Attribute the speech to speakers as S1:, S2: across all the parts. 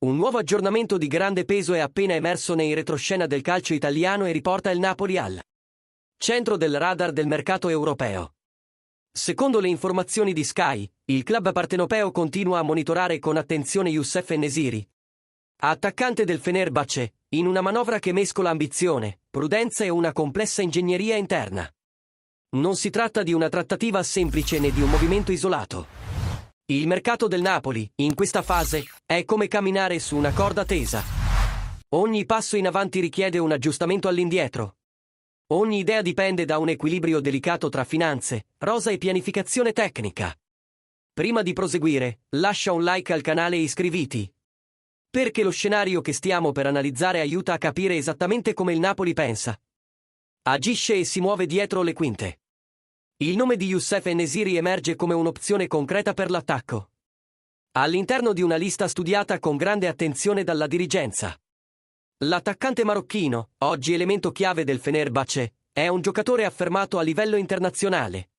S1: Un nuovo aggiornamento di grande peso è appena emerso nei retroscena del calcio italiano e riporta il Napoli al centro del radar del mercato europeo. Secondo le informazioni di Sky, il club partenopeo continua a monitorare con attenzione Youssef En-Nesyri, attaccante del Fenerbahce, in una manovra che mescola ambizione, prudenza e una complessa ingegneria interna. Non si tratta di una trattativa semplice né di un movimento isolato. Il mercato del Napoli, in questa fase, è come camminare su una corda tesa. Ogni passo in avanti richiede un aggiustamento all'indietro. Ogni idea dipende da un equilibrio delicato tra finanze, rosa e pianificazione tecnica. Prima di proseguire, lascia un like al canale e iscriviti. Perché lo scenario che stiamo per analizzare aiuta a capire esattamente come il Napoli pensa, agisce e si muove dietro le quinte. Il nome di Youssef En-Nesyri emerge come un'opzione concreta per l'attacco, all'interno di una lista studiata con grande attenzione dalla dirigenza. L'attaccante marocchino, oggi elemento chiave del Fenerbahce, è un giocatore affermato a livello internazionale.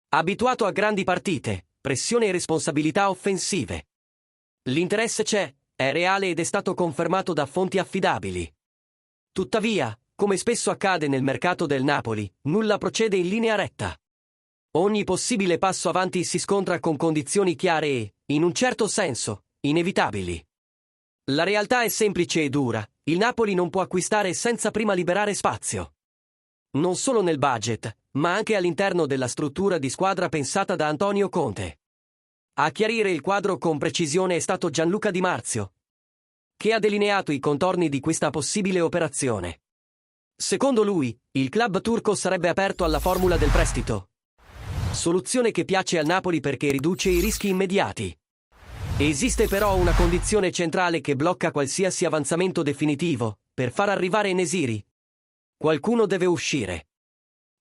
S1: Abituato a grandi partite, pressione e responsabilità offensive. L'interesse c'è, è reale ed è stato confermato da fonti affidabili. Tuttavia, come spesso accade nel mercato del Napoli, nulla procede in linea retta. Ogni possibile passo avanti si scontra con condizioni chiare e, in un certo senso, inevitabili. La realtà è semplice e dura, il Napoli non può acquistare senza prima liberare spazio. Non solo nel budget, ma anche all'interno della struttura di squadra pensata da Antonio Conte. A chiarire il quadro con precisione è stato Gianluca Di Marzio, che ha delineato i contorni di questa possibile operazione. Secondo lui, il club turco sarebbe aperto alla formula del prestito. Soluzione che piace al Napoli perché riduce i rischi immediati. Esiste però una condizione centrale che blocca qualsiasi avanzamento definitivo: per far arrivare En-Nesyri, qualcuno deve uscire.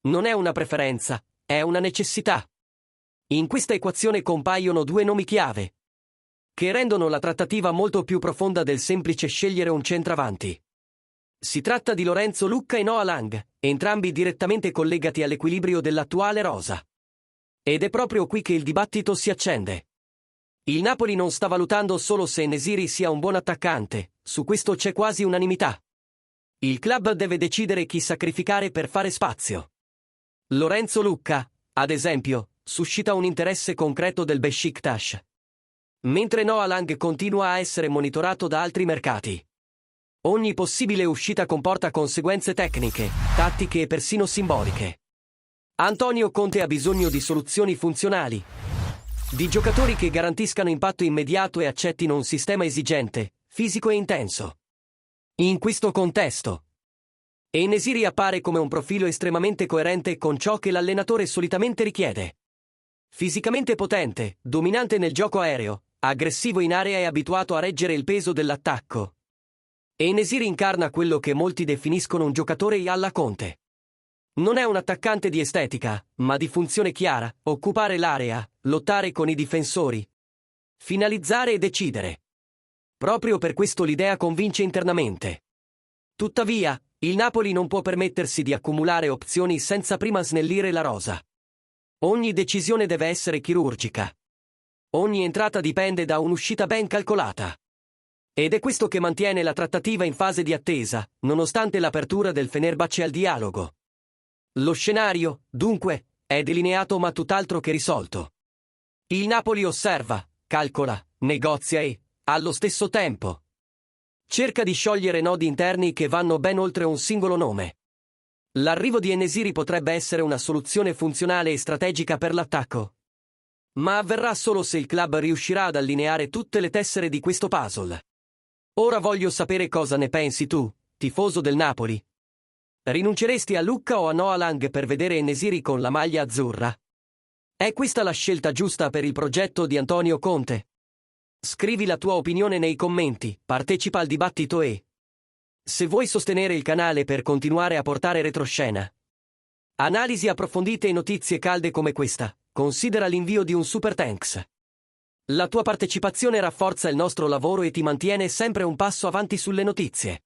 S1: Non è una preferenza, è una necessità. In questa equazione compaiono due nomi chiave, che rendono la trattativa molto più profonda del semplice scegliere un centravanti. Si tratta di Lorenzo Lucca e Noah Lang, entrambi direttamente collegati all'equilibrio dell'attuale rosa. Ed è proprio qui che il dibattito si accende. Il Napoli non sta valutando solo se En-Nesyri sia un buon attaccante, su questo c'è quasi unanimità. Il club deve decidere chi sacrificare per fare spazio. Lorenzo Lucca, ad esempio, suscita un interesse concreto del Beşiktaş, mentre Noah Lang continua a essere monitorato da altri mercati. Ogni possibile uscita comporta conseguenze tecniche, tattiche e persino simboliche. Antonio Conte ha bisogno di soluzioni funzionali, di giocatori che garantiscano impatto immediato e accettino un sistema esigente, fisico e intenso. In questo contesto, En-Nesyri appare come un profilo estremamente coerente con ciò che l'allenatore solitamente richiede. Fisicamente potente, dominante nel gioco aereo, aggressivo in area e abituato a reggere il peso dell'attacco. En-Nesyri incarna quello che molti definiscono un giocatore alla Conte. Non è un attaccante di estetica, ma di funzione chiara: occupare l'area, lottare con i difensori, finalizzare e decidere. Proprio per questo l'idea convince internamente. Tuttavia, il Napoli non può permettersi di accumulare opzioni senza prima snellire la rosa. Ogni decisione deve essere chirurgica. Ogni entrata dipende da un'uscita ben calcolata. Ed è questo che mantiene la trattativa in fase di attesa, nonostante l'apertura del Fenerbahce al dialogo. Lo scenario, dunque, è delineato ma tutt'altro che risolto. Il Napoli osserva, calcola, negozia e, allo stesso tempo, cerca di sciogliere nodi interni che vanno ben oltre un singolo nome. L'arrivo di En-Nesyri potrebbe essere una soluzione funzionale e strategica per l'attacco, ma avverrà solo se il club riuscirà ad allineare tutte le tessere di questo puzzle. Ora voglio sapere cosa ne pensi tu, tifoso del Napoli. Rinunceresti a Lucca o a Noah Lang per vedere En-Nesyri con la maglia azzurra? È questa la scelta giusta per il progetto di Antonio Conte? Scrivi la tua opinione nei commenti, partecipa al dibattito e, se vuoi sostenere il canale per continuare a portare retroscena, analisi approfondite e notizie calde come questa, considera l'invio di un super thanks. La tua partecipazione rafforza il nostro lavoro e ti mantiene sempre un passo avanti sulle notizie.